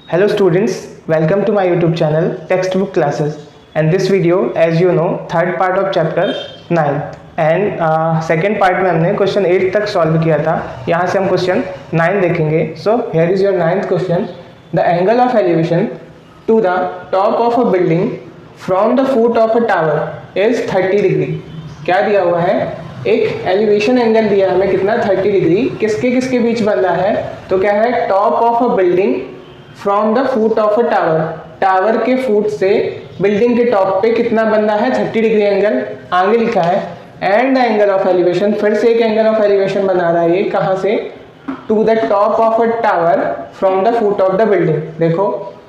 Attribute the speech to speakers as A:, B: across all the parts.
A: Hello students, welcome to my YouTube channel Textbook Classes, and this video, as you know, third part of chapter 9 and second part में हमने question 8 तक solve किया था. यहाँ से हम क्वेश्चन 9 देखेंगे. So here is your 9th question. The angle of elevation to the top of a building from the foot of a tower is 30 degree. क्या दिया हुआ है? एक एलिवेशन एंगल दिया हमें कितना 30 डिग्री. किसके किसके बीच बन रहा है? तो क्या है? Top of a building from the foot of a tower. Tower के फुट से बिल्डिंग के टॉप पे कितना बन रहा है? 30 डिग्री एंगल. आगे लिखा है and the angle of elevation. फिर से एक एंगल ऑफ एलिवेशन बना रहा है. ये कहाँ से? To the top of a tower from the foot of the building. देखो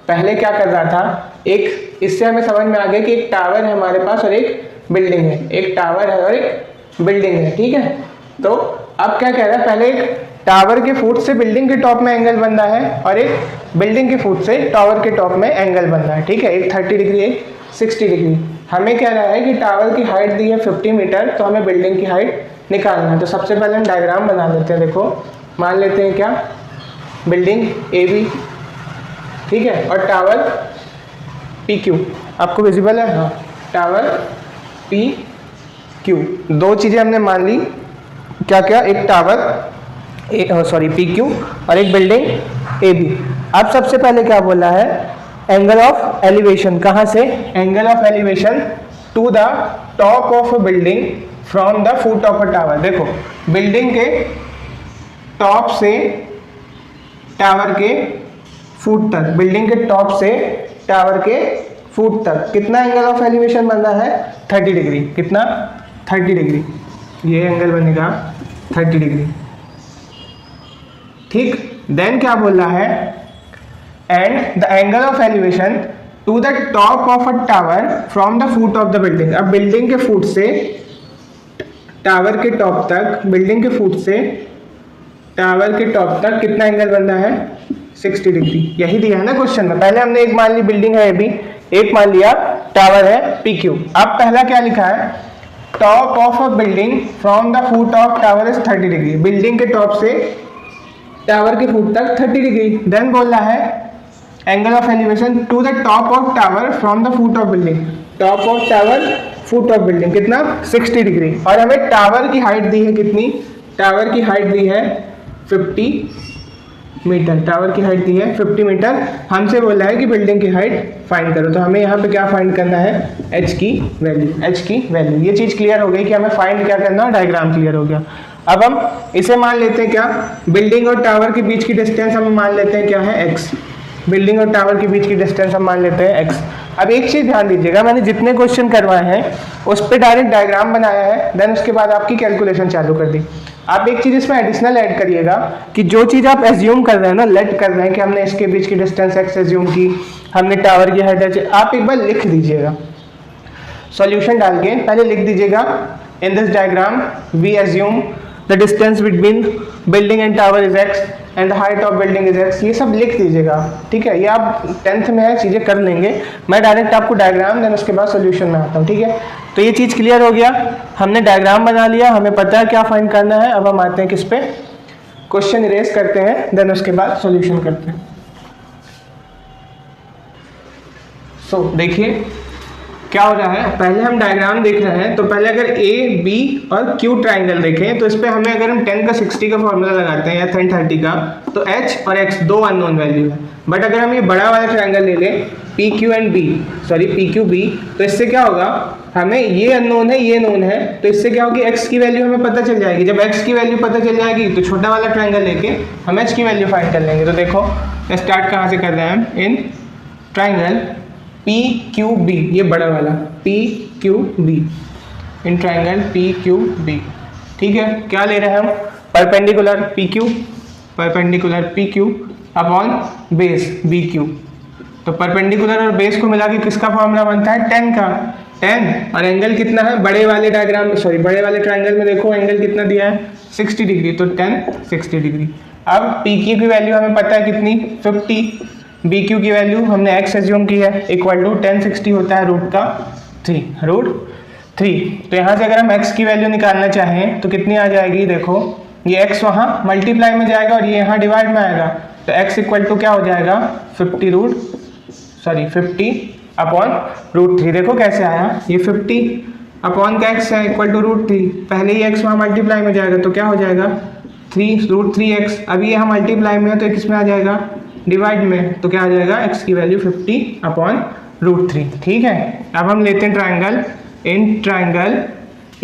A: पहले क्या कर रहा था, एक इससे हमें समझ में आ गया कि एक टावर है हमारे पास और एक बिल्डिंग है. एक टावर है और एक बिल्डिंग है. ठीक है, तो अब क्या कह रहा है? पहले एक टावर के फुट से बिल्डिंग के टॉप में एंगल बन रहा है और एक बिल्डिंग के फुट से टावर के टॉप में एंगल बन रहा है. ठीक है, एक 30 डिग्री एक 60 डिग्री. हमें क्या रहा है कि टावर की हाइट दी है 50 मीटर, तो हमें बिल्डिंग की हाइट निकालना है. तो सबसे पहले हम डायग्राम बना लेते हैं. देखो मान लेते हैं क्या, बिल्डिंग ए बी, ठीक है, और टावर पी क्यू. आपको विजिबल है? हाँ, टावर पी क्यू. दो चीज़ें हमने मान ली. क्या क्या? एक टावर पी क्यू और एक बिल्डिंग ए बी. अब सबसे पहले क्या बोला है? Angle of elevation. कहाँ से? Angle of elevation to the top of a building from the foot of a tower. देखो बिल्डिंग के टॉप से टावर के फुट तक, बिल्डिंग के टॉप से टावर के फुट तक कितना एंगल ऑफ एलिवेशन बन रहा है? 30 डिग्री. कितना? 30 डिग्री. ये एंगल बनेगा 30 डिग्री. ठीक, देन क्या बोल रहा है? And the angle of elevation to the top of a tower from the foot of the building. अब बिल्डिंग के फुट से टावर के टॉप तक, बिल्डिंग के फुट से टावर के टॉप तक कितना एंगल बन रहा है? 60 डिग्री. यही दिया है ना क्वेश्चन में. पहले हमने एक मान ली बिल्डिंग है ए बी, एक मान लिया टावर है पी क्यू. अब पहला क्या लिखा है? Top of a building from the foot of tower is 30 degree. Building के टॉप से टावर के फुट तक 30 डिग्री. देन बोल रहा है angle of elevation to the top of tower from the foot of building. Top of tower foot of building कितना? 60 degree. और हमें टावर की हाइट दी है कितनी? टावर की हाइट दी है 50 मीटर. टावर की हाइट दी है 50 मीटर. हमसे बोला है कि बिल्डिंग की हाइट फाइंड करो. तो हमें यहाँ पे क्या फाइंड करना है? एच की वैल्यू. एच की वैल्यू. ये चीज़ क्लियर हो गई कि हमें फाइंड क्या करना है. डायग्राम क्लियर हो गया. अब हम इसे मान लेते हैं क्या, बिल्डिंग और टावर के बीच की डिस्टेंस हम मान लेते हैं क्या है? एक्स. बिल्डिंग और टावर के बीच की डिस्टेंस हम मान लेते हैं एक्स. अब एक चीज़ ध्यान दीजिएगा, मैंने जितने क्वेश्चन करवाए हैं उस पर डायरेक्ट डायग्राम बनाया है, देन उसके बाद आपकी कैलकुलेशन चालू कर दी. आप एक चीज़ इसमें एडिशनल ऐड करिएगा कि जो चीज़ आप एज्यूम कर रहे हैं ना, लेट कर रहे हैं कि हमने इसके बीच की डिस्टेंस एक्स एज्यूम की, हमने टावर की हाइट, आप एक बार लिख दीजिएगा. सॉल्यूशन डाल के पहले लिख दीजिएगा, in this diagram we assume the distance between building and tower is x and the height of building is x. ये सब लिख दीजिएगा. ठीक है, ये आप 10th में है, चीज़ें कर लेंगे. मैं डायरेक्ट आपको डायग्राम देन उसके बाद सोल्यूशन में आता हूँ. ठीक है, तो ये चीज़ क्लियर हो गया. हमने डायग्राम बना लिया, हमें पता है क्या फाइंड करना है. अब हम आते हैं किस पे? क्वेश्चन इरेज करते हैं, देन उसके बाद सोल्यूशन करते हैं. सो देखिए क्या हो रहा है. पहले हम डायग्राम देख रहे हैं, तो पहले अगर ए बी और क्यू ट्राइंगल देखें तो इस पर हमें अगर हम 10 का 60 का फॉर्मूला लगाते हैं या 10 30 का, तो एच और एक्स दो अननोन वैल्यू है. बट अगर हम ये बड़ा वाला ट्राइंगल ले लें P Q and B, sorry P Q B, तो इससे क्या होगा? हमें ये अननोन है, ये नोन है, तो इससे क्या होगी? एक्स की वैल्यू हमें पता चल जाएगी. जब एक्स की वैल्यू पता चल जाएगी तो छोटा वाला ट्राइंगल लेके हम एच की वैल्यू फाइंड कर लेंगे. तो देखो स्टार्ट कहाँ से कर रहे हैं हम? In triangle P Q B, ये बड़ा वाला P Q B, in triangle P Q B. ठीक है, क्या ले रहे हैं हम? Perpendicular P Q, perpendicular P Q upon base B Q. तो परपेंडिकुलर और बेस को मिला के किसका फॉर्मूला बनता है? 10 का. 10 और एंगल कितना है? बड़े वाले डायग्राम बड़े वाले ट्राइंगल में देखो एंगल कितना दिया है? 60 डिग्री. तो 10 60 डिग्री. अब पी क्यू की वैल्यू हमें पता है कितनी? 50. बी क्यू की वैल्यू हमने एक्स एज्यूम की है, इक्वल टू 10 60 होता है √3. तो यहाँ से अगर हम एक्स की वैल्यू निकालना चाहें तो कितनी आ जाएगी? देखो ये एक्स वहाँ मल्टीप्लाई में जाएगा और ये यहाँ डिवाइड में आएगा. तो x इक्वल टू क्या हो जाएगा 50 अपॉन रूट 3। देखो कैसे आया, ये 50 अपॉन का x है इक्वल टू रूट 3, पहले ही x वहाँ मल्टीप्लाई में जाएगा तो क्या हो जाएगा 3√3x। अभी ये हम मल्टीप्लाई में है तो किस में आ जाएगा डिवाइड में, तो क्या आ जाएगा x की वैल्यू 50 अपॉन रूट 3। ठीक है, अब हम लेते हैं ट्राइंगल, इन ट्राइंगल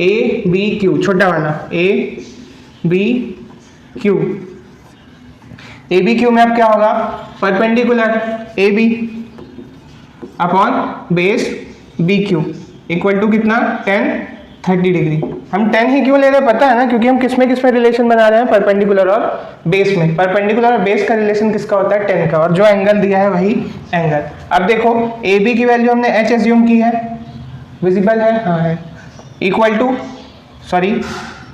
A: ABQ, छोटा वाला ABQ। ABQ में अब क्या होगा, perpendicular AB upon base BQ equal to कितना 10-30 डिग्री। हम 10 ही क्यों ले रहे हैं पता है ना, क्योंकि हम किस में रिलेशन बना रहे हैं, परपेंडिकुलर और बेस में। परपेंडिकुलर और बेस का रिलेशन किसका होता है 10 का, और जो एंगल दिया है वही एंगल। अब देखो AB की वैल्यू हमने h एज्यूम की है, विजिबल है, हाँ है, इक्वल टू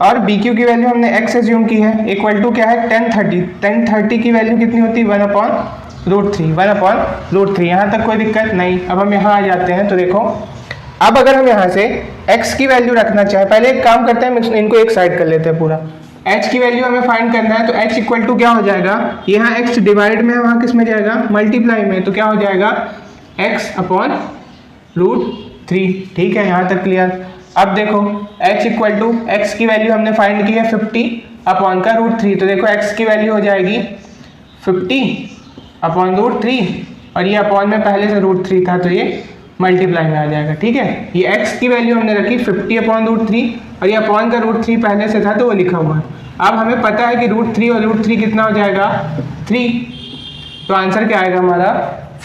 A: और BQ की वैल्यू हमने x एज्यूम की है, इक्वल टू क्या है 1030 की वैल्यू कितनी होती है 1/√3। यहाँ तक कोई दिक्कत नहीं। अब हम यहाँ आ जाते हैं तो देखो, अब अगर हम यहाँ से x की वैल्यू रखना चाहे, पहले एक काम करते हैं, इनको एक साइड कर लेते हैं पूरा। h की वैल्यू हमें फाइंड करना है तो h इक्वल टू क्या हो जाएगा, यहाँ x डिवाइड में है, वहाँ किस में जाएगा मल्टीप्लाई में, तो क्या हो जाएगा x अपॉन √3। ठीक है, यहाँ तक क्लियर। अब देखो h इक्वल टू x की वैल्यू हमने फाइंड की है 50 अपॉन का √3, तो देखो x की वैल्यू हो जाएगी 50 अपॉन √3, और ये अपॉन में पहले से √3 था तो ये मल्टीप्लाई में आ जाएगा। ठीक है, ये x की वैल्यू हमने रखी 50 अपॉन √3, और ये अपॉन का √3 पहले से था तो वो लिखा हुआ है। अब हमें पता है कि √3 और √3 कितना हो जाएगा 3, तो आंसर क्या आएगा हमारा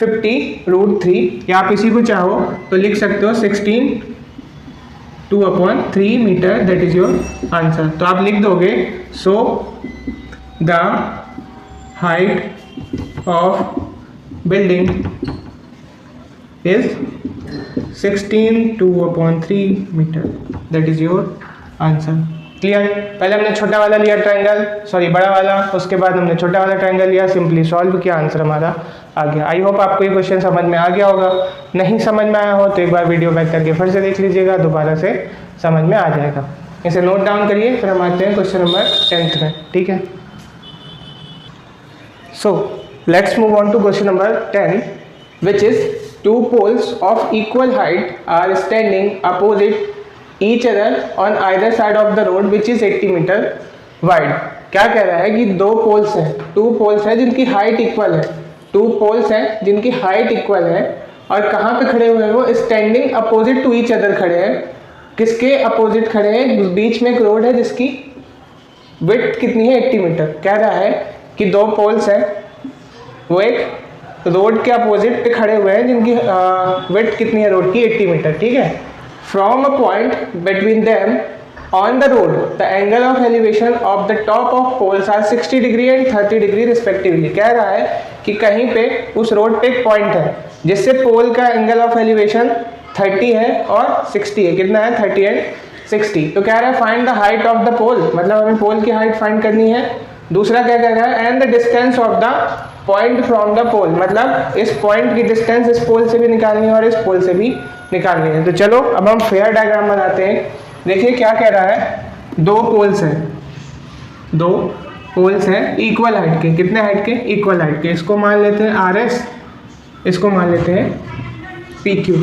A: 50√3, या आप इसी को चाहो तो लिख सकते हो 16/2/3 metre, that is your answer. तो आप लिख दोगे, so the height of building is 16/2/3 metre, that is your answer. Clear. पहले हमने छोटा वाला लिया ट्राइंगल, बड़ा वाला, उसके बाद हमने छोटा वाला ट्राइंगल लिया, सिंपली सॉल्व किया, आंसर हमारा आ गया। आई होप आपको ये क्वेश्चन समझ में आ गया होगा। नहीं समझ में आया हो तो एक बार वीडियो बैक करके फिर से देख लीजिएगा, दोबारा से समझ में आ जाएगा। इसे नोट डाउन करिए, फिर हम आते हैं क्वेश्चन नंबर 10 में। ठीक है, so let's move on to question number 10, which is two poles of equal height are standing opposite each other on either side of the road which is 80 meter wide। क्या कह रहा है कि दो poles हैं, जिनकी हाइट इक्वल है, जिनकी हाइट इक्वल है, और कहाँ पे खड़े हुए हैं वो, standing opposite to each other खड़े हैं। किसके अपोजिट खड़े हैं, बीच में एक रोड है जिसकी विड्थ कितनी है 80 मीटर। कह रहा है कि दो पोल्स हैं, वो एक रोड के अपोजिट पे खड़े हुए हैं जिनकी विड्थ कितनी है रोड की 80 मीटर। ठीक है, from a point between them on the road the angle of elevation of the top of poles are 60 degree and 30 degree respectively. कह रहा है कि कहीं पे उस रोड पे एक पॉइंट है जिससे पोल का एंगल ऑफ एलिवेशन 30 है और 60 है। कितना है 30 एंड 60। तो कह रहा है find the height of the pole, मतलब हमें पोल की हाइट फाइंड करनी है। दूसरा क्या कह रहा है, and the distance of the point from the pole, मतलब इस पॉइंट की डिस्टेंस इस पोल से भी निकालनी है और इस पोल से भी निकालनी है। तो चलो अब हम फेयर डायग्राम बनाते हैं। देखिए क्या कह रहा है, दो पोल्स हैं इक्वल हाइट के। कितने हाइट के, इक्वल हाइट के। इसको मान लेते हैं RS, इसको मान लेते हैं PQ।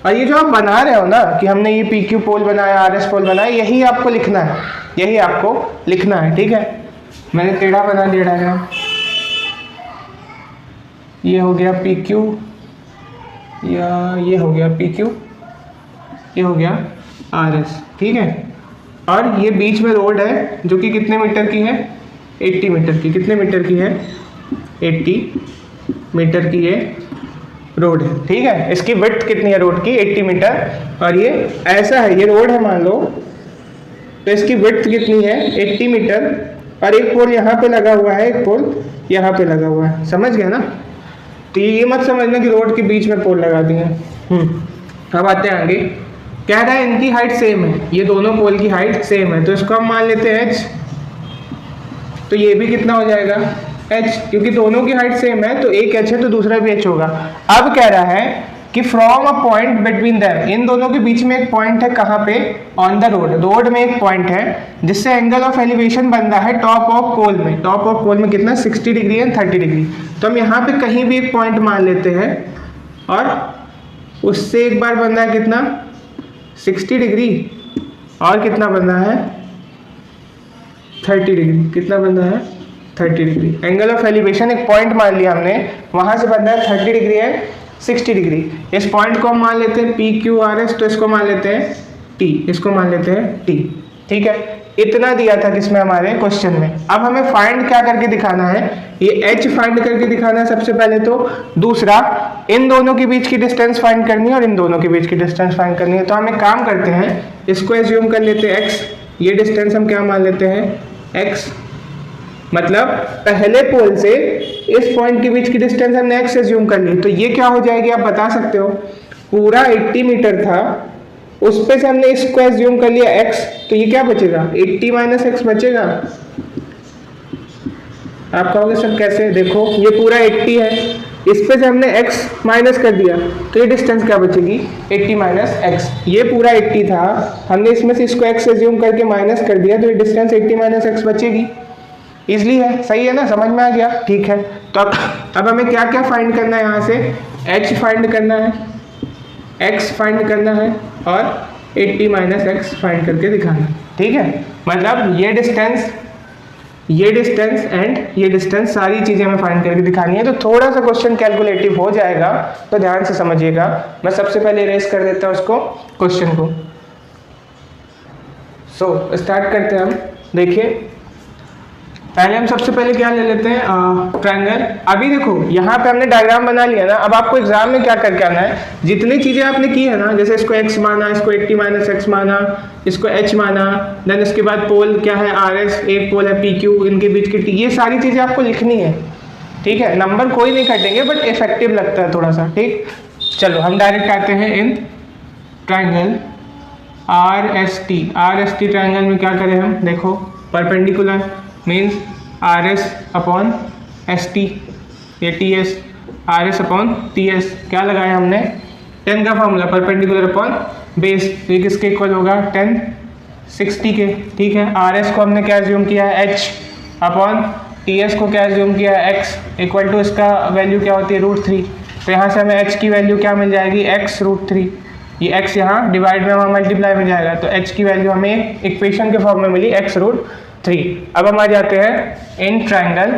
A: और ये जो आप बना रहे हो ना कि हमने ये PQ पोल बनाया, RS पोल बनाया, यही आपको लिखना है। ठीक है, मैंने टेढ़ा बना दिया डायग्राम। ये हो गया PQ, या ये हो गया PQ, ये हो गया RS। ठीक है, और ये बीच में रोड है जो कि कितने मीटर की है 80 मीटर की। कितने मीटर की है 80 मीटर की ये रोड है। ठीक है, इसकी विड्थ कितनी है रोड की 80 मीटर, और ये ऐसा है, ये रोड है मान लो, तो इसकी विड्थ कितनी है 80 मीटर, और एक पोल यहाँ पे लगा हुआ है, एक पोल यहाँ पे लगा हुआ है। समझ गया ना। तो ये मत समझना कि रोड के बीच में पोल लगा दिए। अब आते हैं आगे। कह रहा है इनकी हाइट सेम है, ये दोनों पोल की हाइट सेम है, तो इसको हम मान लेते हैं h। तो ये भी कितना हो जाएगा h, क्योंकि दोनों की हाइट सेम है तो एक h है तो दूसरा भी h होगा। अब कह रहा है कि from a point between them, इन दोनों के बीच में एक पॉइंट है, कहाँ पे, ऑन द रोड, रोड में एक पॉइंट है जिससे एंगल ऑफ एलिवेशन बन रहा है टॉप ऑफ पोल में, टॉप ऑफ पोल में कितना 60 डिग्री एंड 30 डिग्री। तो हम यहाँ पे कहीं भी एक पॉइंट मान लेते हैं और उससे एक बार बन रहा है कितना 60 डिग्री और कितना बन रहा है 30 डिग्री, कितना बन रहा है 30 डिग्री। एंगल ऑफ एलिवेशन एक पॉइंट मान लिया हमने, वहां से बन रहा है 30 डिग्री एंड 60 डिग्री। इस पॉइंट को हम मान लेते हैं पी क्यू आर एस, तो इसको मान लेते हैं टी, इसको मान लेते हैं टी। ठीक है, इतना दिया था किसमें, हमारे क्वेश्चन में। अब हमें फाइंड क्या करके दिखाना है, ये एच फाइंड करके दिखाना है सबसे पहले तो, दूसरा इन दोनों के बीच की डिस्टेंस फाइंड करनी है और इन दोनों के बीच की डिस्टेंस फाइंड करनी है। तो हम एक काम करते हैं, इसको एज्यूम कर लेते हैं एक्स, ये डिस्टेंस हम क्या मान लेते हैं एक्स, मतलब पहले पोल से इस पॉइंट के बीच की डिस्टेंस हमने एक्स एज्यूम कर ली। तो ये क्या हो जाएगी आप बता सकते हो, पूरा 80 मीटर था, उस पे से हमने इसको एज्यूम कर लिया x, तो ये क्या बचेगा 80 माइनस एक्स बचेगा। आप कहोगे सर कैसे, देखो ये पूरा 80 है, इस पे से हमने x माइनस कर दिया तो ये डिस्टेंस क्या बचेगी 80 माइनस एक्स। ये पूरा 80 था, हमने इसमें से इसको x एज्यूम करके माइनस कर दिया तो ये डिस्टेंस 80 माइनस एक्स बचेगी। इजली है, सही है ना, समझ में आ गया। ठीक है, तो अब हमें क्या क्या फाइंड करना है, यहाँ से h फाइंड करना है, x फाइंड करना है और 80 माइनस एक्स फाइंड करके दिखाना है। ठीक है, मतलब ये डिस्टेंस एंड ये डिस्टेंस सारी चीजें हमें फाइंड करके दिखानी है। तो थोड़ा सा क्वेश्चन कैलकुलेटिव हो जाएगा, तो ध्यान से समझिएगा। मैं सबसे पहले इरेज कर देता हूँ उसको, क्वेश्चन को। स्टार्ट करते हैं हम। देखिए पहले हम सबसे पहले क्या ले लेते हैं, ट्रायंगल। अभी देखो यहाँ पे हमने डायग्राम बना लिया ना, अब आपको एग्जाम में क्या करके आना है, जितनी चीजें आपने की है ना, जैसे इसको x माना, इसको 80 माइनस एक्स माना, इसको h माना, देन इसके बाद पोल क्या है RS, एक पोल है PQ, इनके बीच की t, ये सारी चीजें आपको लिखनी है। ठीक है, नंबर कोई नहीं काटेंगे बट इफेक्टिव लगता है थोड़ा सा। ठीक, चलो हम डायरेक्ट आते हैं इन ट्रायंगल RST ट्रायंगल में क्या करें हम, देखो perpendicular means RS upon ST, ये TS, RS अपॉन TS, क्या लगाया हमने 10 का फॉर्मूला, परपेंडिकुलर अपॉन बेस, तो ये किसके इक्वल होगा 10 60 के। ठीक है, RS को हमने क्या एज्यूम किया है H अपॉन TS को क्या एज्यूम किया है X, इक्वल टू इसका वैल्यू क्या होती है √3। तो यहाँ से हमें H की वैल्यू क्या मिल जाएगी x √3, ये x यहाँ डिवाइड में वहाँ मल्टीप्लाई में जाएगा, तो H की वैल्यू हमें इक्वेशन के फॉर्म में मिली x √3। अब हम आ जाते हैं इन ट्रायंगल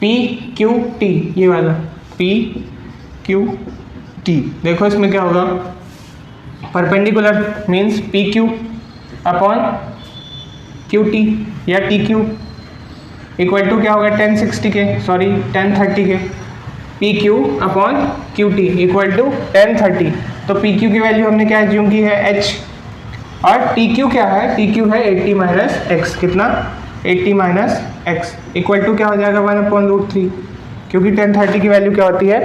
A: PQT, ये वाला PQT। देखो इसमें क्या होगा, perpendicular means PQ upon QT या TQ इक्वल टू क्या होगा 1060 के, सॉरी 1030 के, PQ upon QT equal to 1030। तो PQ की वैल्यू हमने क्या एज्यूम की है h, और TQ क्या है, TQ है 80 माइनस एक्स, कितना 80 माइनस एक्स इक्वल टू क्या हो जाएगा 1/√3, क्योंकि 1030 की वैल्यू क्या होती है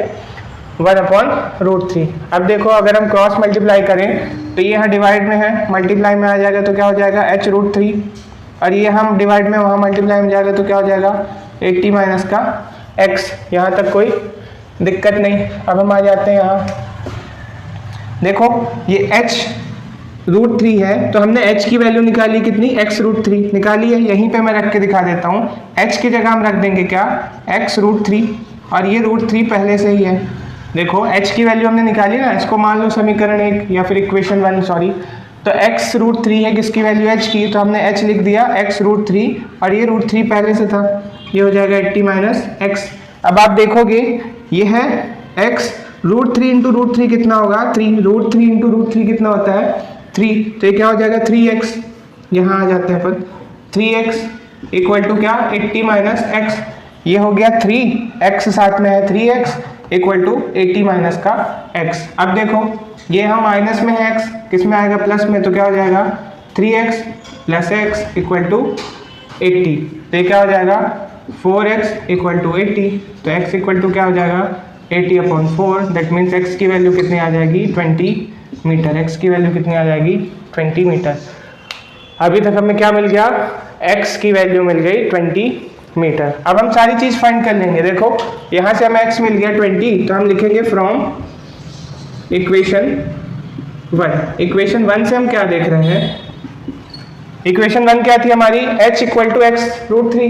A: 1/√3। अब देखो अगर हम क्रॉस मल्टीप्लाई करें तो ये यहाँ डिवाइड में है, मल्टीप्लाई में आ जाएगा तो क्या हो जाएगा h √3, और ये हम डिवाइड में वहाँ मल्टीप्लाई में जाएगा तो क्या हो जाएगा 80 माइनस का x। यहाँ तक कोई दिक्कत नहीं। अब हम आ जाते हैं यहाँ, देखो ये h √3 है, तो हमने h की वैल्यू निकाली कितनी x √3 निकाली है, यहीं पे मैं रख के दिखा देता हूँ। h की जगह हम रख देंगे क्या x √3, और ये √3 पहले से ही है। देखो h की वैल्यू हमने निकाली ना, इसको मान लो समीकरण 1 या फिर इक्वेशन 1, सॉरी। तो x √3 है किसकी वैल्यू h की, तो हमने h लिख दिया x √3, और ये √3 पहले से था, ये हो जाएगा 80 माइनस एक्स। अब आप देखोगे ये है x √3 इंटू √3 कितना होगा 3, √3 इंटू √3 कितना होता है 3, तो ये क्या हो जाएगा 3x, यहाँ आ जाते हैं अपन 3x इक्वल टू क्या 80 माइनस एक्स, ये हो गया 3x साथ में है 3x इक्वल टू 80 माइनस का x। अब देखो ये यहाँ माइनस में है x, किस में आएगा प्लस में, तो क्या हो जाएगा 3x plus x equal to 80, तो ये क्या हो जाएगा 4x इक्वल टू 80, तो x इक्वल टू क्या हो जाएगा 80/4, दैट मीन्स x की वैल्यू कितनी आ जाएगी 20 मीटर, x की वैल्यू कितनी आ जाएगी 20 मीटर। अभी तक हमें क्या मिल गया, x की वैल्यू मिल गई 20 मीटर। अब हम सारी चीज़ फाइंड कर लेंगे। देखो यहाँ से हमें x मिल गया 20, तो हम लिखेंगे फ्रॉम इक्वेशन 1 से हम क्या देख रहे हैं, इक्वेशन 1 क्या थी हमारी, h equal to x root three,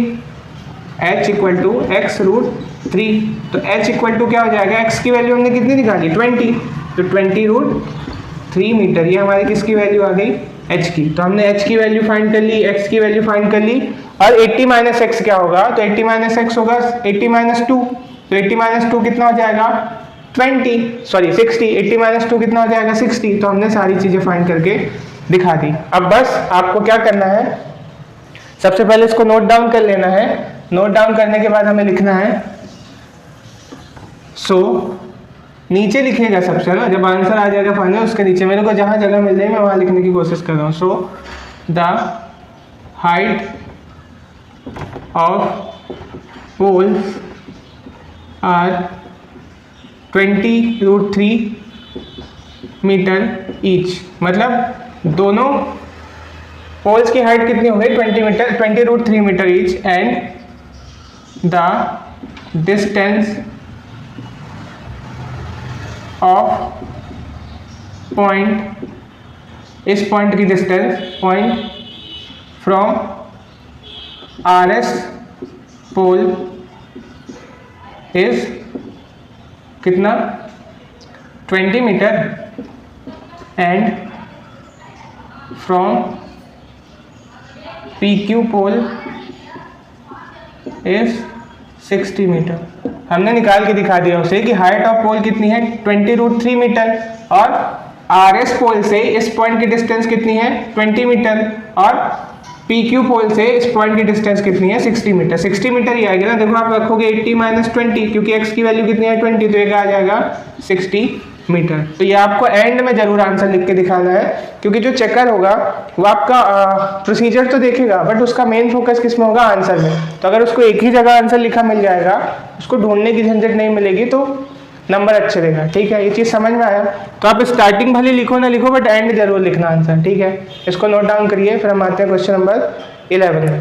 A: h equal to x root three. तो h इक्वल टू क्या हो जाएगा, x की वैल्यू हमने कितनी निकाली 20, तो 20 रूट 3 मीटर, ये हमारी किसकी वैल्यू आ गई, h की। तो हमने h की वैल्यू फाइंड कर ली, x की वैल्यू फाइंड कर ली, और 80 माइनस एक्स क्या होगा, तो 80 माइनस एक्स होगा 80 माइनस 2, तो 80 माइनस 2 कितना हो जाएगा 60, 80 माइनस 2 कितना हो जाएगा 60। तो हमने सारी चीज़ें फाइंड करके दिखा दी। अब बस आपको क्या करना है, सबसे पहले इसको नोट डाउन कर लेना है, नोट डाउन करने के बाद हमें लिखना है, नीचे लिखिएगा सबसे ना, जब आंसर आ जाएगा फाइनल उसके नीचे, मेरे को जहाँ जगह मिल जाए मैं वहाँ लिखने की कोशिश कर रहा हूँ। So the height of poles are 20√3 metre each, मतलब दोनों पोल्स की हाइट कितनी हो गई 20√3 metre each, and the distance of point, इस पॉइंट की distance point from RS pole is कितना 20 metre, and from PQ pole is 60 metre. हमने निकाल के दिखा दिया उसे कि हाइट ऑफ पोल कितनी है 20√3 मीटर, और RS पोल से इस पॉइंट की डिस्टेंस कितनी है 20 मीटर, और PQ पोल से इस पॉइंट की डिस्टेंस कितनी है 60 मीटर। 60 मीटर ही आएगी ना, देखो आप रखोगे 80 माइनस 20, क्योंकि x की वैल्यू कितनी है 20, तो एक आ जाएगा 60 मीटर। तो ये आपको एंड में जरूर आंसर लिख के दिखाना है, क्योंकि जो चेकर होगा वो आपका प्रोसीजर तो देखेगा, बट उसका मेन फोकस किस में होगा, आंसर में। तो अगर उसको एक ही जगह आंसर लिखा मिल जाएगा, उसको ढूंढने की झंझट नहीं मिलेगी, तो नंबर अच्छे देगा। ठीक है, ये चीज़ समझ में आया। तो आप स्टार्टिंग भले लिखो ना लिखो, बट एंड जरूर लिखना आंसर। ठीक है, इसको नोट डाउन करिए, फिर हम आते हैं question number 11।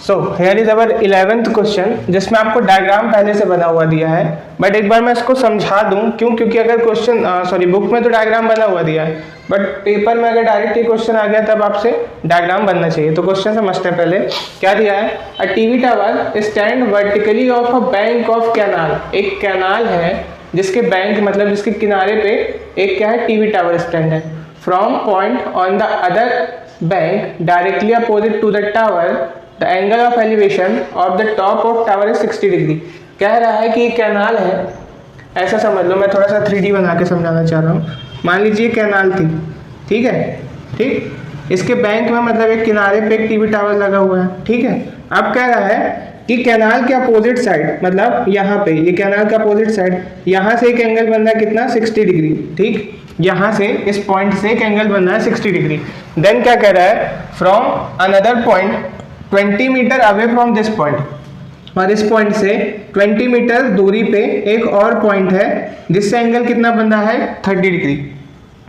A: So here is our 11th question, जिसमें आपको डायग्राम पहले से बना हुआ दिया है, बट एक बार मैं इसको समझा दूं, क्यों, क्योंकि अगर क्वेश्चन बुक में तो डायग्राम बना हुआ दिया है, बट पेपर में अगर डायरेक्ट ये क्वेश्चन आ गया तब आपसे डायग्राम बनना चाहिए। तो क्वेश्चन समझते हैं पहले क्या दिया है। A TV tower stand vertically of a bank of canal, एक कैनाल है जिसके बैंक मतलब जिसके किनारे पे एक क्या है टीवी टावर स्टैंड है। From point on the other bank directly opposite to the tower the angle of elevation of the top of tower is 60 degree. कह रहा है कि ये कैनाल है, ऐसा समझ लो, मैं थोड़ा सा 3D बना के समझाना चाह रहा हूँ। मान लीजिए कैनाल थी, ठीक है, ठीक, इसके बैंक में मतलब एक किनारे पे एक टीवी टावर लगा हुआ है। ठीक है, अब कह रहा है कि कैनाल के अपोजिट साइड, मतलब यहाँ पे ये कैनाल का अपोजिट साइड, यहाँ से एक एंगल बन रहा है कितना 60 डिग्री। ठीक, यहाँ से इस पॉइंट से एक एंगल बन रहा है 60 डिग्री। देन क्या कह रहा है, from another point 20 metre away from this point, और इस पॉइंट से 20 मीटर दूरी पे एक और पॉइंट है जिससे एंगल कितना बन रहा है 30 डिग्री,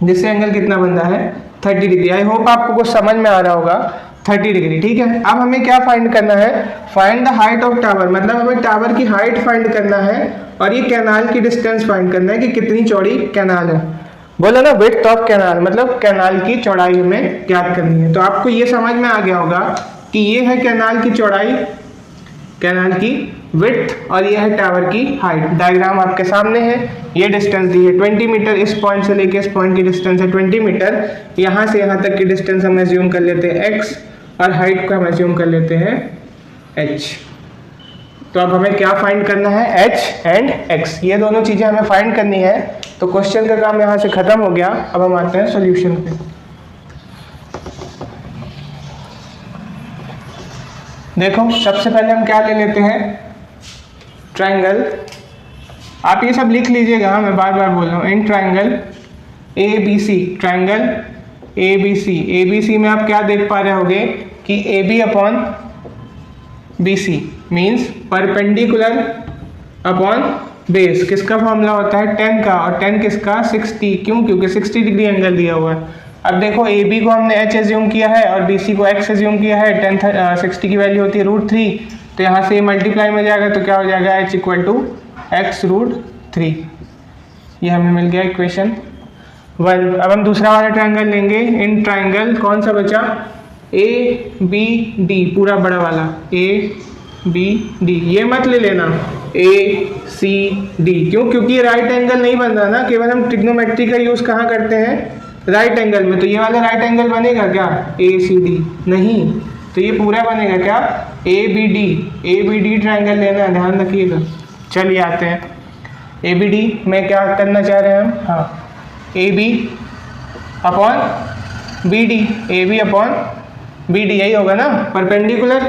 A: जिससे एंगल कितना बन रहा है 30 डिग्री। आई होप आपको कुछ समझ में आ रहा होगा, 30 डिग्री। ठीक है, अब हमें क्या फाइंड करना है, find the height of tower, मतलब हमें टावर की हाइट फाइंड करना है, और ये कैनाल की डिस्टेंस फाइंड करना है कि कितनी चौड़ी कैनाल है। बोला ना विड्थ ऑफ कैनाल, मतलब कैनाल की चौड़ाई हमें ज्ञात करनी है। तो आपको ये समझ में आ गया होगा कि ये है कैनाल की चौड़ाई, कैनाल की विड्थ, और ये है टावर की हाइट। डायग्राम आपके सामने है, ये डिस्टेंस दी है 20 मीटर, इस पॉइंट से लेके इस पॉइंट की डिस्टेंस है 20 मीटर। यहाँ से यहाँ तक की डिस्टेंस हम एज्यूम कर लेते हैं x, और हाइट को हम एज्यूम कर लेते हैं h। तो अब हमें क्या फाइंड करना है, h एंड x, ये दोनों चीज़ें हमें फाइंड करनी है। तो क्वेश्चन का काम यहाँ से खत्म हो गया। अब हम आते हैं सोल्यूशन पे। देखो सबसे पहले हम क्या ले लेते हैं, ट्रायंगल। आप ये सब लिख लीजिएगा, मैं बार बार बोल रहा हूँ। In triangle ABC, triangle ABC में आप क्या देख पा रहे होगे कि AB upon BC means perpendicular upon base. किसका फॉर्मूला होता है, 10 का, और 10 किसका 60, क्यों, क्योंकि 60 डिग्री एंगल दिया हुआ है। अब देखो AB को हमने h एज्यूम किया है और BC को x एज्यूम किया है। 60 की वैल्यू होती है √3, तो यहाँ से मल्टीप्लाई में जाएगा तो क्या हो जाएगा, h इक्वल टू x √3। ये हमें मिल गया इक्वेशन 1। अब हम दूसरा वाला ट्रायंगल लेंगे। इन ट्रायंगल कौन सा बचा, ए बी डी, पूरा बड़ा वाला ए बी डी। ये मत ले लेना ए सी डी, क्यों, क्योंकि ये राइट एंगल नहीं बन रहा ना, केवल हम ट्रिग्नोमेट्री का यूज़ कहाँ करते हैं, राइट एंगल में। तो ये वाला राइट एंगल बनेगा क्या, ए सी डी, नहीं, तो ये पूरा बनेगा क्या, A B D. A B D triangle लेना है, ध्यान रखिएगा। चलिए आते हैं ए बी डी में क्या करना चाह रहे हैं हम, हाँ, A B upon B D, A B upon B D, यही होगा ना, परपेंडिकुलर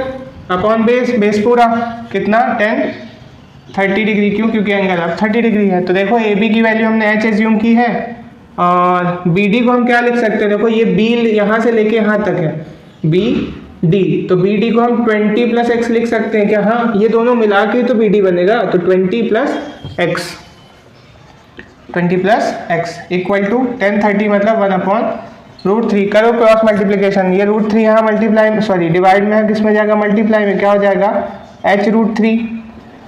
A: अपॉन बेस, बेस पूरा कितना 30 डिग्री, क्यों, क्योंकि एंगल अब 30 डिग्री है। तो देखो ए बी की वैल्यू हमने एच एज्यूम की है, और बी डी को हम क्या लिख सकते हैं, देखो ये बी यहाँ से लेके यहाँ तक है बी डी, तो बी डी को हम 20 + x लिख सकते हैं क्या, हाँ, ये दोनों मिला के तो बी डी बनेगा, तो 20 + x, 20 + x इक्वल टू 10 30 मतलब 1/√3। करो क्रॉस मल्टीप्लिकेशन, ये √3 यहाँ मल्टीप्लाई, सॉरी डिवाइड में है, किस में जाएगा, मल्टीप्लाई में, क्या हो जाएगा h√3,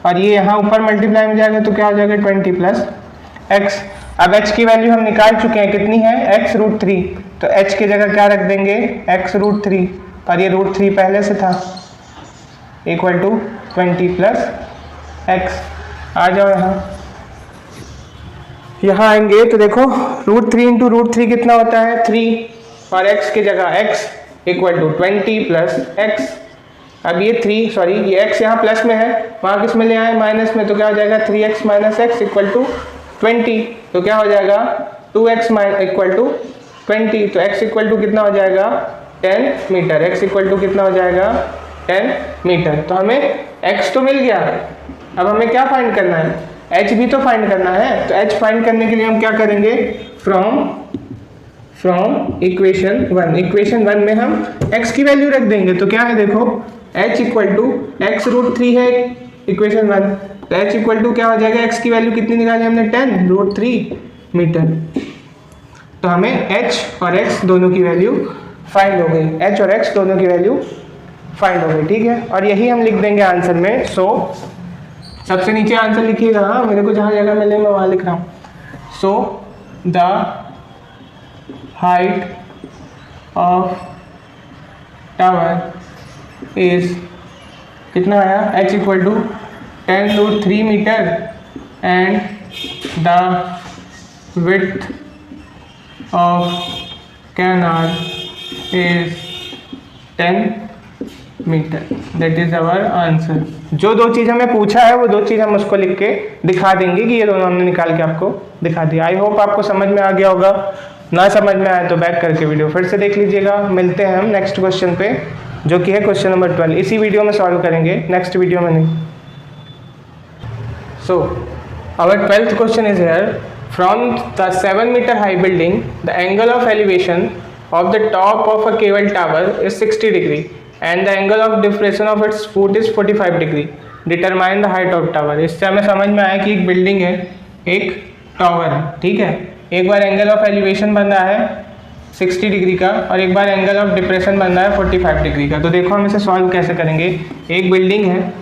A: और ये यहाँ ऊपर मल्टीप्लाई में जाएगा तो क्या हो जाएगा 20 + x। अब h की वैल्यू हम निकाल चुके हैं, कितनी है, x√3, तो h की जगह क्या रख देंगे, x√3, और ये √3 पहले से था, इक्वल टू 20 + x। आ जाओ यहाँ आएंगे तो देखो √3 × √3 कितना होता है 3, और x की जगह x इक्वल टू 20 + x। अब ये 3, सॉरी ये x यहाँ प्लस में है, वहाँ किस में ले आए, माइनस में, तो क्या हो जाएगा 3x - x इक्वल टू 20, तो क्या हो जाएगा 2x इक्वल टू 20, तो x इक्वल टू कितना हो जाएगा 10 मीटर, x इक्वल टू कितना हो जाएगा 10 मीटर। तो हमें x तो मिल गया, अब हमें क्या फाइंड करना है, h भी तो फाइंड करना है। तो h फाइंड करने के लिए हम क्या करेंगे, फ्रॉम इक्वेशन 1 में हम x की वैल्यू रख देंगे, तो क्या है देखो h इक्वल टू x√3 है इक्वेशन 1, तो h इक्वल टू क्या हो जाएगा, x की वैल्यू कितनी निकाली हमने 10√3 मीटर। तो हमें h और x दोनों की वैल्यू फाइंड हो गई, h और x दोनों की वैल्यू फाइंड हो गई, ठीक है। और यही हम लिख देंगे आंसर में। सो सबसे नीचे आंसर लिखिएगा, हाँ, मेरे को जहाँ जगह मिले मैं वहाँ लिख रहा हूँ। So the height of tower is, कितना आया, h equal to 10√3 metre, and the width of canal is 10 metre. That is our answer. जो दो चीज़ हमें पूछा है वो दो चीज़ हम उसको लिख के दिखा देंगे कि ये दोनों हमने निकाल के आपको दिखा दिया। आई होप आपको समझ में आ गया होगा, ना समझ में आए तो बैक करके वीडियो फिर से देख लीजिएगा। मिलते हैं हम नेक्स्ट क्वेश्चन पे, जो कि है क्वेश्चन नंबर 12। इसी वीडियो में सॉल्व करेंगे, नेक्स्ट वीडियो में नहीं। So our 12th question is here, from the 7 metre high building the angle of elevation of the top of a cable tower is 60 degree and the angle of depression of its foot is 45 degree. Determine the height of tower. इससे हमें समझ में आया कि एक building है, एक tower है, ठीक है। एक बार एंगल ऑफ एलिवेशन बन रहा है 60 डिग्री का, और एक बार एंगल ऑफ डिप्रेशन बन रहा है 45 डिग्री का। तो देखो हम इसे सॉल्व कैसे करेंगे। एक बिल्डिंग है,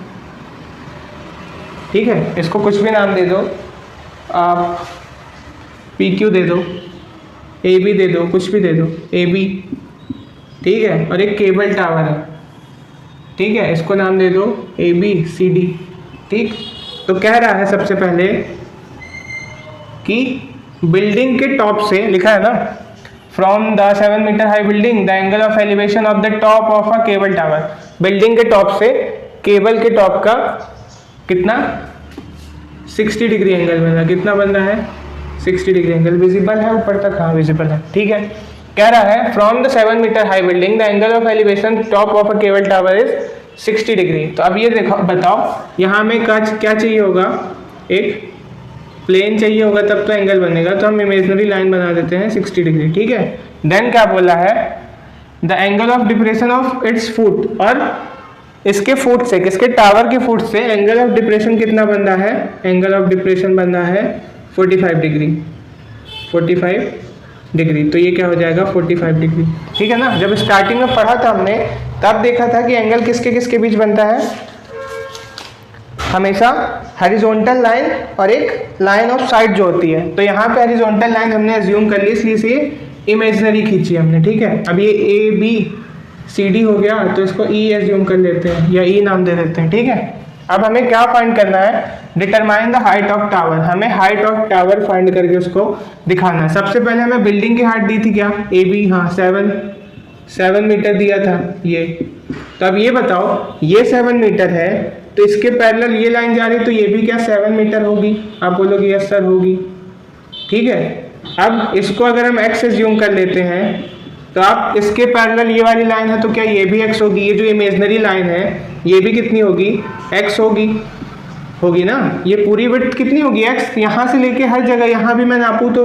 A: ठीक है, इसको कुछ भी नाम दे दो आप, PQ दे दो, AB दे दो, कुछ भी दे दो, AB, ठीक है। और एक केबल टावर है, ठीक है, इसको नाम दे दो ABCD, ठीक। तो कह रहा है सबसे पहले कि बिल्डिंग के टॉप से, लिखा है ना, from the 7 metre high building the angle of elevation of the top of a cable tower. Building के टॉप से केबल के टॉप का कितना 60 डिग्री एंगल बन रहा है। कितना बन रहा है 60 डिग्री एंगल। विजिबल है ऊपर तक, हाँ विजिबल है, ठीक है। कह रहा है from the 7 metre high building the angle of elevation top of a cable tower is 60 degree. तो अब ये देखो, बताओ यहाँ हमें क्या चाहिए होगा, एक प्लेन चाहिए होगा, तब तो एंगल बनेगा। तो हम इमेजिनरी लाइन बना देते हैं 60 डिग्री, ठीक है। देन क्या बोला है, the angle of depression of its foot, और इसके फुट से, किसके टावर के फुट से एंगल ऑफ डिप्रेशन कितना बन रहा है, एंगल ऑफ डिप्रेशन बन रहा है 45 डिग्री, 45 डिग्री। तो ये क्या हो जाएगा 45 डिग्री, ठीक है ना। जब स्टार्टिंग में पढ़ा था हमने, तब देखा था कि एंगल किसके किसके बीच बनता है, हमेशा हॉरिजॉन्टल लाइन और एक लाइन ऑफ साइड जो होती है, तो यहाँ पे हॉरिजॉन्टल लाइन हमने एज्यूम कर ली, इसलिए इसे इमेजिनरी खींची हमने, ठीक है। अब ये ए बी सी डी हो गया, तो इसको ई एज्यूम कर लेते हैं या ई नाम दे देते हैं, ठीक है। अब हमें क्या फाइंड करना है, determine the height of tower, हमें हाइट ऑफ टावर फाइंड करके उसको दिखाना है। सबसे पहले हमें बिल्डिंग की हाइट दी थी क्या, ए बी, हाँ 7 मीटर दिया था ये। तो अब ये बताओ, ये 7 मीटर है, तो इसके पैरेलल ये लाइन जा रही है, तो ये भी क्या 7 मीटर होगी? आप बोलोगे यस सर होगी, ठीक है। अब इसको अगर हम x एज्यूम कर लेते हैं, तो आप इसके पैरेलल ये वाली लाइन है, तो क्या ये भी x होगी? ये जो इमेजिनरी लाइन है ये भी कितनी होगी? x होगी ना। ये पूरी विड्थ कितनी होगी? x, यहाँ से लेके हर जगह, यहाँ भी मैं नापूँ तो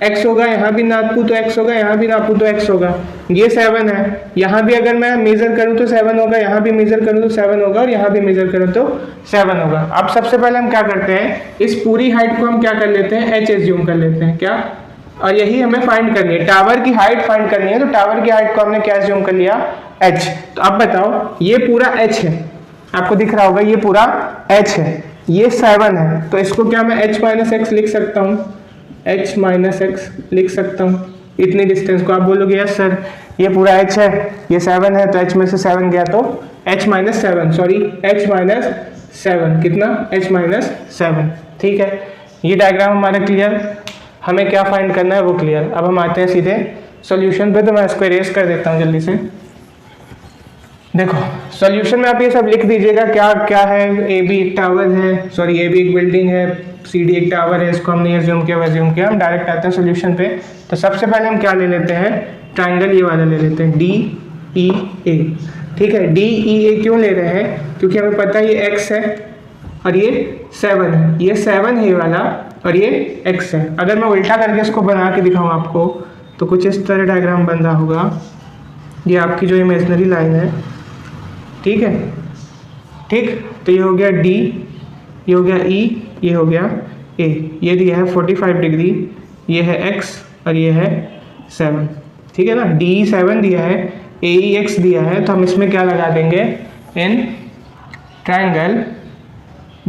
A: x होगा, यहाँ भी नापूँ तो x होगा, यहाँ भी नापूँ तो x होगा। ये 7 है, यहाँ भी अगर मैं मेजर करूँ तो 7 होगा, यहाँ भी मेजर करूँ तो 7 होगा, और यहाँ भी मेजर करूँ तो 7 होगा। अब सबसे पहले हम क्या करते हैं, इस पूरी हाइट को हम क्या कर लेते हैं, h एज्यूम कर लेते हैं क्या, और यही हमें फाइंड करनी है, टावर की हाइट फाइंड करनी है। तो टावर की हाइट को हमने क्या एज्यूम कर लिया, h। तो अब बताओ, ये पूरा h है, आपको दिख रहा होगा ये पूरा h है, ये 7 है, तो इसको क्या मैं h माइनस एक्स लिख सकता हूँ, h माइनस एक्स लिख सकता हूँ इतनी डिस्टेंस को। आप बोलोगे यस सर ये पूरा h है, ये 7 है, तो h में से 7 गया तो h minus 7, sorry h minus 7, कितना, h माइनस 7, ठीक है। ये डायग्राम हमारा क्लियर, हमें क्या फाइंड करना है वो क्लियर। अब हम आते हैं सीधे सॉल्यूशन पे, तो मैं इसको इरेज कर देता हूँ जल्दी से। देखो सॉल्यूशन में आप ये सब लिख दीजिएगा क्या क्या है। ए बी एक टावर है, सॉरी ए बी एक बिल्डिंग है, सी डी एक टावर है, इसको हमने एज्यूम किया एज्यूम किया। हम डायरेक्ट आते हैं सॉल्यूशन पे। तो सबसे पहले हम क्या ले लेते हैं, ट्राइंगल ये वाला ले लेते हैं, डी ई ए, ठीक है। डी ई ए क्यों ले रहे हैं, क्योंकि हमें पता है ये एक्स है और ये 7 है, ये 7 है ये वाला और ये x है। अगर मैं उल्टा करके इसको बना के दिखाऊँ आपको, तो कुछ इस तरह डायग्राम बन रहा होगा। ये आपकी जो इमेजिनरी लाइन है, ठीक है, ठीक। तो ये हो गया d, ये हो गया e, ये हो गया a। ये दिया है 45 डिग्री, ये है x और ये है 7, ठीक है ना। d 7 दिया है, a x दिया है, तो हम इसमें क्या लगा देंगे, in triangle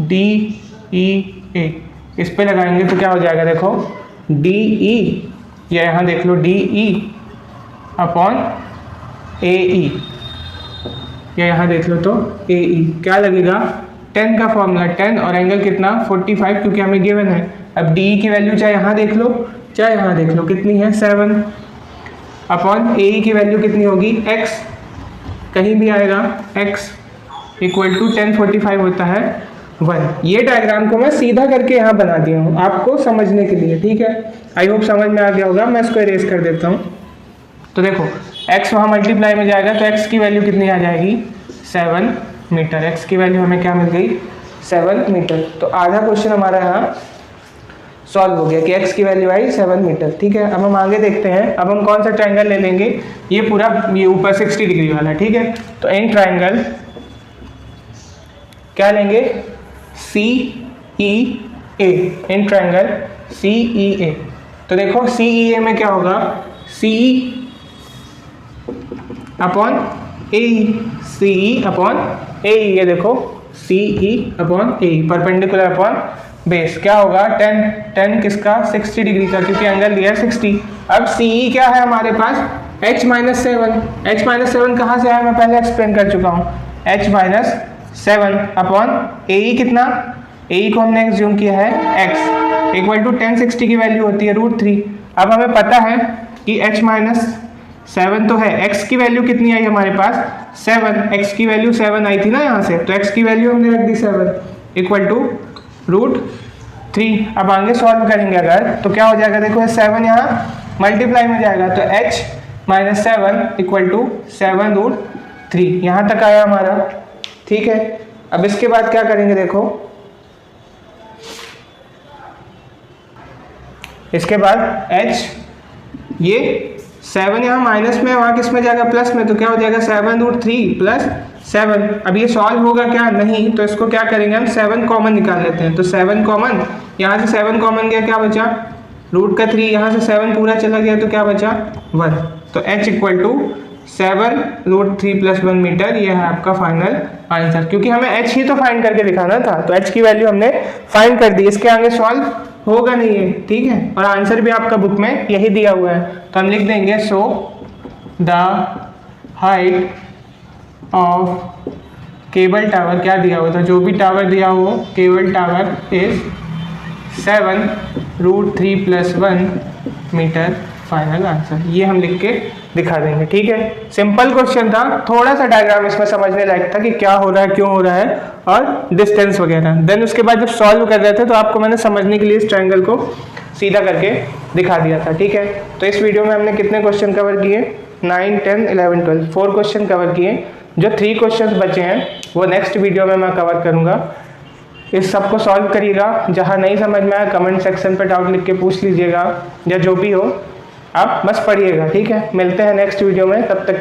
A: d e a, इस पे लगाएंगे तो क्या हो जाएगा, देखो डी ई, या यहाँ देख लो डी ई अपॉन ए ई, या यहाँ देख लो तो ए ई क्या लगेगा, 10 का फॉर्मूला 10 और एंगल कितना 45, क्योंकि हमें गिवन है। अब डी ई की वैल्यू चाहे यहाँ देख लो चाहे यहाँ देख लो कितनी है 7, अपॉन ए ई की वैल्यू कितनी होगी x, कहीं भी आएगा x इक्वल टू 10 45 होता है 1। ये डायग्राम को मैं सीधा करके यहाँ बना दिया हूँ आपको समझने के लिए, ठीक है। आई होप समझ में आ गया होगा। मैं इसको इरेज कर देता हूँ। तो देखो x वहाँ मल्टीप्लाई में जाएगा, तो x की वैल्यू कितनी आ जाएगी, 7 मीटर। x की वैल्यू हमें क्या मिल गई, 7 मीटर। तो आधा क्वेश्चन हमारा यहाँ सॉल्व हो गया कि x की वैल्यू आई 7 मीटर, ठीक है। अब हम आगे देखते हैं। अब हम कौन सा ट्राइंगल ले लेंगे, ये पूरा ये ऊपर 60 डिग्री वाला, ठीक है। तो इन ट्राइंगल क्या लेंगे, सी ई ए, इन ट्राइंगल सी ई ए। तो देखो सी ई ए में क्या होगा, सी अपॉन ए, सी ई अपॉन ए, ये देखो सी ई अपॉन ए, परपेंडिकुलर अपॉन बेस क्या होगा 10 किसका 60 डिग्री का, क्योंकि एंगल दिया है 60। अब सी ई क्या है हमारे पास, h माइनस 7। h माइनस 7 कहाँ से आया, मैं पहले एक्सप्लेन कर चुका हूँ, h माइनस 7 अपॉन ए ई कितना, ए ई को हमने एज्यूम किया है x इक्वल टू 10 60 की वैल्यू होती है √3। अब हमें पता है कि h माइनस 7 तो है, x की वैल्यू कितनी आई हमारे पास 7, x की वैल्यू 7 आई थी ना यहाँ से, तो x की वैल्यू हमने रख दी 7 इक्वल टू √3। अब आगे सॉल्व करेंगे अगर, तो क्या हो जाएगा, देखो 7 यहाँ मल्टीप्लाई में जाएगा, तो h माइनस 7 इक्वल टू 7√3, यहाँ तक आया हमारा, ठीक है। अब इसके बाद क्या करेंगे, देखो इसके बाद h, ये 7 यहाँ माइनस में, वहाँ किस में जाएगा प्लस में, तो क्या हो जाएगा 7√3 प्लस 7। अब ये सॉल्व होगा क्या, नहीं, तो इसको क्या करेंगे हम 7 कॉमन निकाल लेते हैं। तो 7 कॉमन, यहाँ से 7 कॉमन गया, क्या बचा √3, यहाँ से 7 पूरा चला गया, तो क्या बचा 1। तो h इक्वल टू 7√3 + 1 मीटर, ये है आपका फाइनल आंसर, क्योंकि हमें h ही तो फाइंड करके दिखाना था, तो h की वैल्यू हमने फाइंड कर दी, इसके आगे सॉल्व होगा नहीं है, ठीक है। और आंसर भी आपका बुक में यही दिया हुआ है, तो हम लिख देंगे so the height of cable tower, क्या दिया हुआ था, जो भी टावर दिया हो cable tower is 7√3+1 metre, final answer. ये हम लिख के दिखा देंगे, ठीक है। सिंपल क्वेश्चन था, थोड़ा सा डायग्राम इसमें समझने लायक था कि क्या हो रहा है, क्यों हो रहा है, और डिस्टेंस वगैरह। देन उसके बाद जब सॉल्व कर रहे थे तो आपको मैंने समझने के लिए इस ट्रायंगल को सीधा करके दिखा दिया था, ठीक है। तो इस वीडियो में हमने कितने क्वेश्चन कवर किए, 9, 10, 11, 12, 4 क्वेश्चन कवर किए। जो 3 क्वेश्चन बचे हैं वो नेक्स्ट वीडियो में मैं कवर करूँगा। इस सब को सॉल्व करिएगा, जहाँ नहीं समझ में आया कमेंट सेक्शन पे डाउट लिख के पूछ लीजिएगा, या जो भी हो आप बस पढ़िएगा, ठीक है। मिलते हैं नेक्स्ट वीडियो में, तब तक